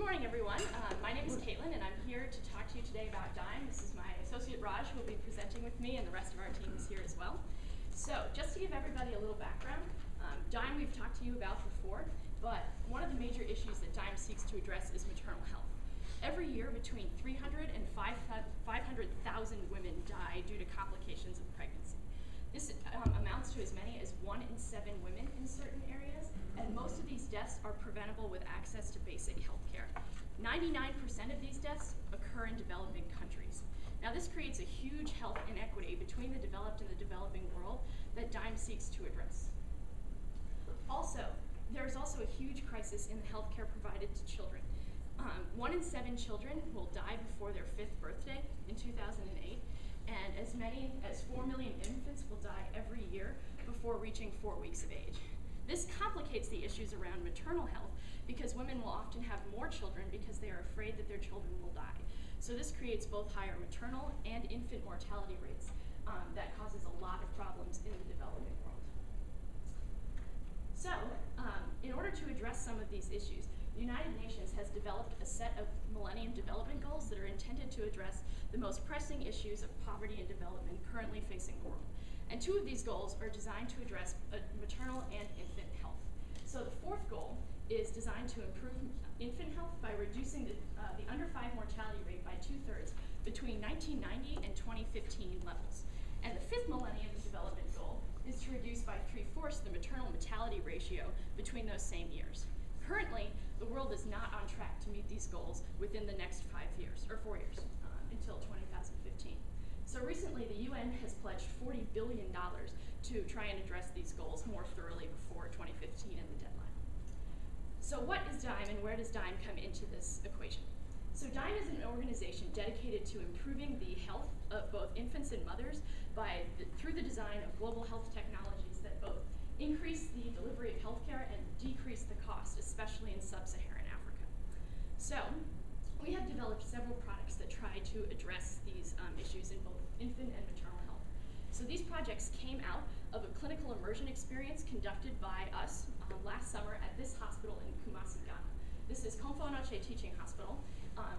morning, everyone. My name is Caitlin, and I'm here to talk to you today about DIIME. This is my associate Raj, who will be presenting with me, and the rest of our team is here as well. So, just to give everybody a little background, DIIME we've talked to you about before, but one of the major issues that DIIME seeks to address is maternal health. Every year, between 300 and 500,000 women die due to complications of pregnancy. This amounts to as many as 1 in 7 women in certain areas, and most of these deaths are preventable with access to basic health care. 99% of these deaths occur in developing countries. Now, this creates a huge health inequity between the developed and the developing world that DIIME seeks to address. Also, there is also a huge crisis in the health care provided to children. 1 in 7 children will die before their 5th birthday in 2008, and as many as 4 million infants will die every year before reaching 4 weeks of age. This complicates the issues around maternal health because women will often have more children because they are afraid that their children will die. So this creates both higher maternal and infant mortality rates that causes a lot of problems in the developing world. So, in order to address some of these issues, the United Nations has developed a set of Millennium Development Goals that are intended to address the most pressing issues of poverty and development currently facing the world. And 2 of these goals are designed to address maternal and infant health. So the 4th goal is designed to improve infant health by reducing the under 5 mortality rate by 2/3 between 1990 and 2015 levels. And the 5th Millennium Development Goal is to reduce by 3/4 the maternal mortality ratio between those same years. Currently, the world is not on track to meet these goals within the next 4 years, until 2015. So recently, the UN has pledged $40 billion to try and address these goals more thoroughly before 2015 and the deadline. So what is DIIME, and where does DIIME come into this equation? So DIIME is an organization dedicated to improving the health of both infants and mothers through the design of global health technologies that both increase the delivery of healthcare and decrease the cost, especially in sub-Saharan Africa. So, we have developed several products that try to address these issues in both infant and maternal health. So these projects came out of a clinical immersion experience conducted by us last summer at this hospital in Kumasi, Ghana. This is Komfo-Anokye Teaching Hospital,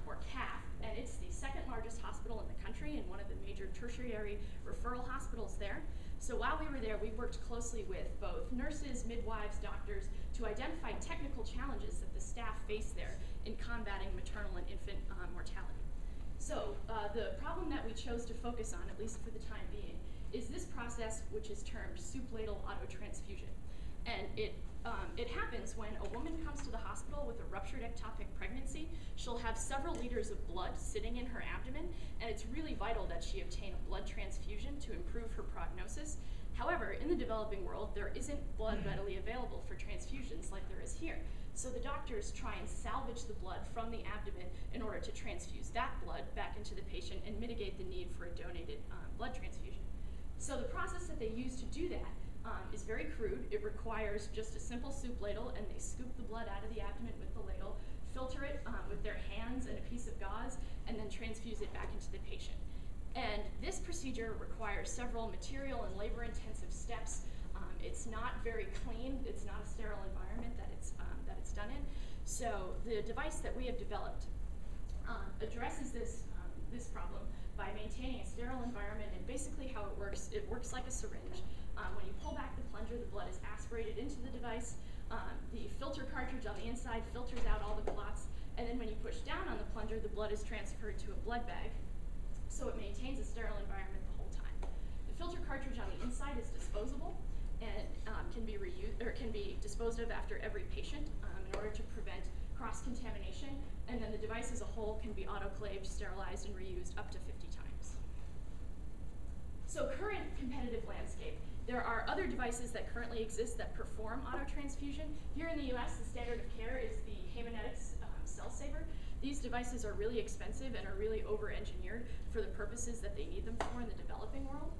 or CAF, and it's the 2nd largest hospital in the country and one of the major tertiary referral hospitals there. So while we were there, we worked closely with both nurses, midwives, doctors, to identify technical challenges that the staff face there in combating maternal and infant mortality. So the problem that we chose to focus on, at least for the time being, is this process which is termed soup ladle autotransfusion. And it happens when a woman comes to the hospital with a ruptured ectopic pregnancy. She'll have several liters of blood sitting in her abdomen, and it's really vital that she obtain a blood transfusion to improve her prognosis. However, in the developing world, there isn't blood readily available for transfusions like there is here. So the doctors try and salvage the blood from the abdomen in order to transfuse that blood back into the patient and mitigate the need for a donated blood transfusion. So the process that they use to do that is very crude. It requires just a simple soup ladle, and they scoop the blood out of the abdomen with the ladle, filter it with their hands and a piece of gauze, and then transfuse it back into the patient. And this procedure requires several material and labor-intensive steps. It's not very clean. It's not a sterile environment that it's done in. So the device that we have developed addresses this problem by maintaining a sterile environment, and basically how it works like a syringe. When you pull back the plunger, the blood is aspirated into the device. The filter cartridge on the inside filters out all the clots, and then when you push down on the plunger, the blood is transferred to a blood bag, so it maintains a sterile environment the whole time. The filter cartridge on the inside is disposable and can be reused, or can be disposed of after every patient in order to prevent cross-contamination, and then the device as a whole can be autoclaved, sterilized, and reused up to 50 times. So current competitive landscape. There are other devices that currently exist that perform autotransfusion. Here in the US, the standard of care is the Haemonetics Cell Saver. These devices are really expensive and are really over-engineered for the purposes that they need them for in the developing world.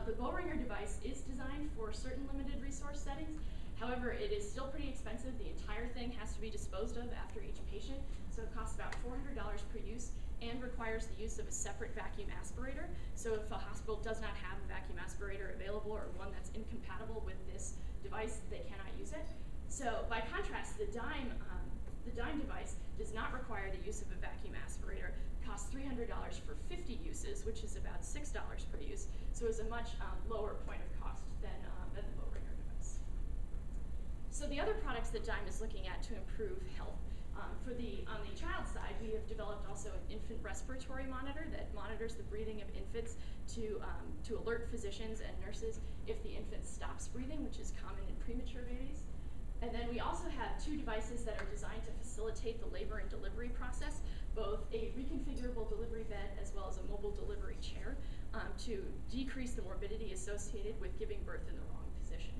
The Boehringer device is designed for certain limited resource settings. However, it is still pretty expensive. The entire thing has to be disposed of after each patient, so it costs about $400 per use and requires the use of a separate vacuum aspirator. So if a hospital does not have a vacuum aspirator available or one that's incompatible with this device, they cannot use it. So by contrast, the DIIME device does not require the use of a vacuum aspirator, costs $300 for 50 uses, which is about $6 per use, so it's a much lower point of cost than the Boehringer device. So the other products that DIIME is looking at to improve health, on the child side, we have developed also an infant respiratory monitor that monitors the breathing of infants to alert physicians and nurses if the infant stops breathing, which is common in premature babies. And then we also have two devices that are designed to facilitate the labor and delivery process, both a reconfigurable delivery bed as well as a mobile delivery chair, to decrease the morbidity associated with giving birth in the wrong position.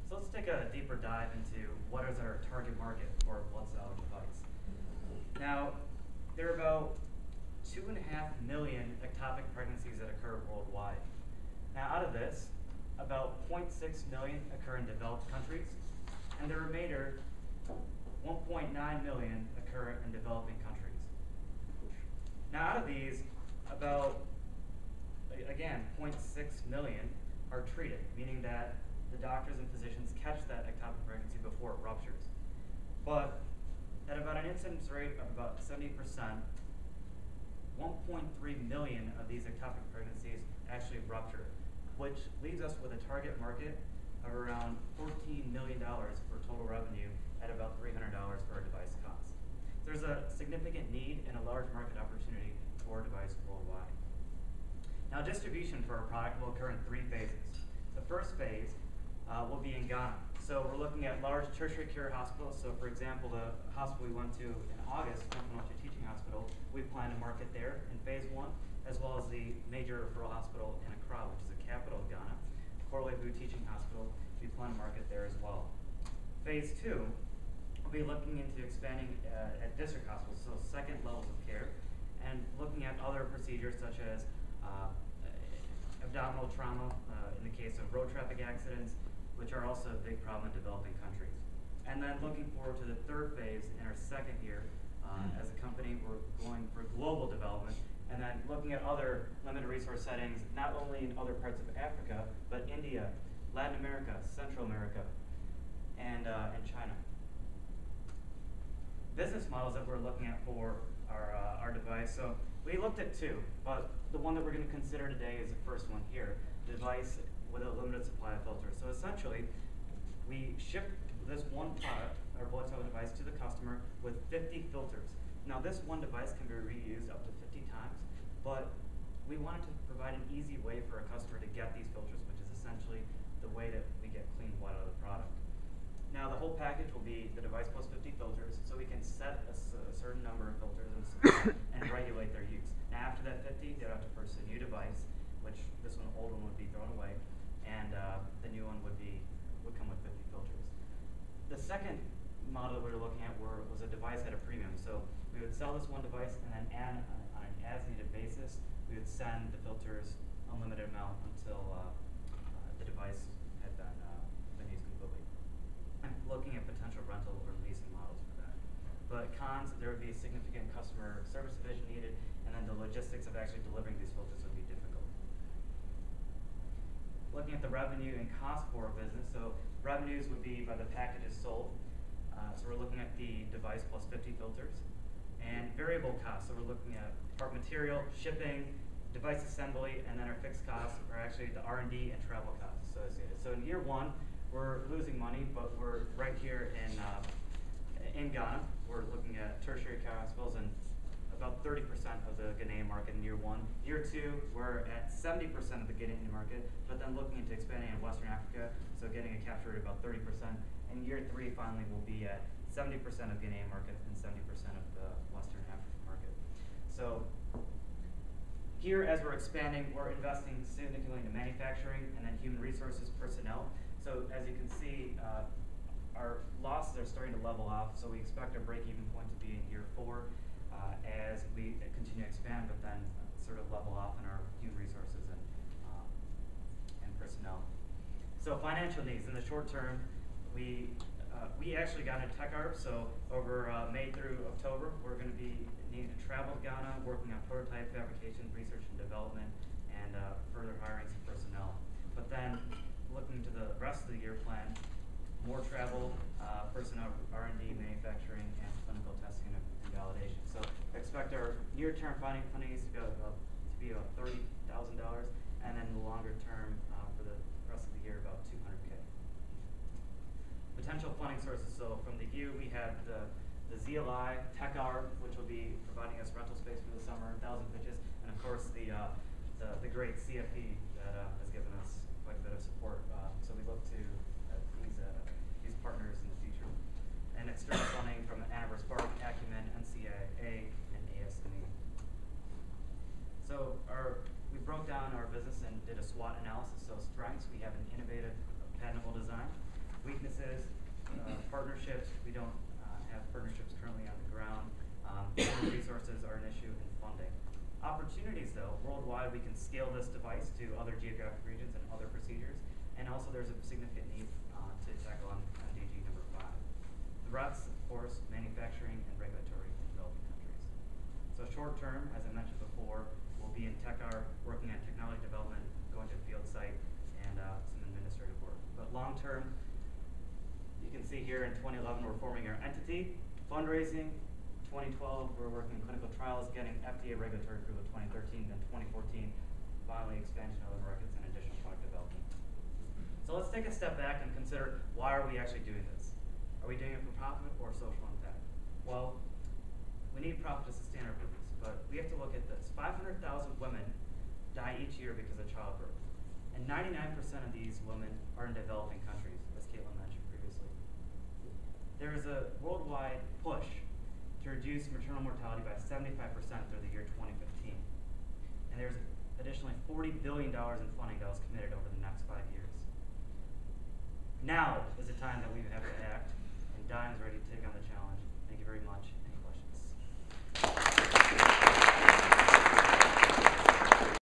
So let's take a deeper dive into what is our target market for a blood cell device. Now, there are about 2.5 million ectopic pregnancies that occur worldwide. Now, out of this, about 0.6 million occur in developed countries, and the remainder, 1.9 million, occur in developing countries. Now, out of these, about, again, 0.6 million are treated, meaning that the doctors and physicians catch that ectopic pregnancy before it ruptures. But at about an incidence rate of about 70%, 1.3 million of these ectopic pregnancies actually rupture, which leaves us with a target market of around $14 million for total revenue at about $300 for a device cost. There's a significant need and a large market opportunity for a device worldwide. Now, distribution for our product will occur in 3 phases. The first phase will be in Ghana. So we're looking at large tertiary care hospitals. So for example, the hospital we went to in August, Confidential Teaching Hospital, we plan to market there in phase 1, as well as the major referral hospital in Accra, which is the capital of Ghana. Korle-Bu Teaching Hospital, we plan to market there as well. Phase 2, we'll be looking into expanding at district hospitals, so second levels of care, and looking at other procedures such as abdominal trauma in the case of road traffic accidents, which are also a big problem in developing countries. And then looking forward to the third phase in our second year as a company, we're going for global development, and then looking at other limited resource settings, not only in other parts of Africa, but India, Latin America, Central America, and China. Business models that we're looking at for our device. So we looked at 2, but the one that we're going to consider today is the first one here, device with a limited supply of filters. So essentially, we ship this one product, our blood cell device, to the customer with 50 filters. Now, this one device can be reused up to 50 times, but we wanted to provide an easy way for a customer to get these filters, which is essentially the way that we get clean blood out of the product. Now, the whole package will be the device plus 50 filters, so we can set a certain number of filters and regulate their use. Now, after that 50, they'll have to purchase a new device, which this one, old one, would be thrown away, and the new one would come with 50 filters. The second model that we were looking at was a device at a premium. So we would sell this one device, and then on an as-needed basis, we would send the filters unlimited amount until the device had been used completely. I'm looking at potential rental or leasing models for that. But cons, there would be significant customer service division needed, and then the logistics of actually delivering these filters would be difficult. Looking at the revenue and cost for our business, so revenues would be by the packages sold. So we're looking at the device plus 50 filters. And variable costs, so we're looking at part material, shipping, device assembly, and then our fixed costs are actually the R&D and travel costs associated. So in year 1, we're losing money, but we're right here in Ghana. We're looking at tertiary care hospitals and about 30% of the Ghanaian market in year 1. Year 2, we're at 70% of the Ghanaian market, but then looking into expanding in Western Africa, so getting a capture rate of about 30%. And year 3, finally, will be at 70% of Ghanaian market and 70% of the Western African market. So here, as we're expanding, we're investing significantly into manufacturing and then human resources personnel. So as you can see, our losses are starting to level off, so we expect our break-even point to be in year 4 as we continue to expand, but then sort of level off in our human resources and personnel. So financial needs. In the short term, we actually got a tech ARP, so over May through October, we're going to be needing to travel to Ghana, working on prototype fabrication, research and development, and further hiring some personnel. But then, looking to the rest of the year plan, more travel, personnel, R&D, manufacturing, and clinical validation. So expect our near-term funding needs to be about $30,000, and then the longer term for the rest of the year about $200K. Potential funding sources. So from the U, we have the ZLI Tech Arb, which will be providing us rental space for the summer, 1,000 pitches, and of course the great CFP that has given us quite a bit of support. So we look to these partners in the future. And external funding from Ann Arbor Spark, Acumen, NCAA, and ASME. So we broke down our business and did a SWOT analysis. So strengths, we have an innovative, patentable design. Weaknesses, partnerships, we don't have partnerships currently on the ground. Resources are an issue, and funding. Opportunities, though, worldwide, we can scale this device to other geographic regions and other procedures, and also there's a significant need to tackle on MDG number 5. Threats, of course, manufacturing and regulatory in developing countries. So short term, as I mentioned before, we'll be in TechR working on technology development, going to the field site, and some administrative work. But long term, you can see here in 2011 we're forming our entity, fundraising. 2012 we're working clinical trials, getting FDA regulatory approval. 2013, then 2014, finally expansion of the markets and additional product development. So let's take a step back and consider, why are we actually doing this? Are we doing it for profit or social impact? Well, we need profit to sustain our business, but we have to look at this. 500,000 women die each year because of childbirth, and 99% of these women are in developing countries, as Caitlin mentioned previously. There is a worldwide push to reduce maternal mortality by 75% through the year 2015. And there's additionally $40 billion in funding that was committed over the next 5 years. Now is the time that we have to act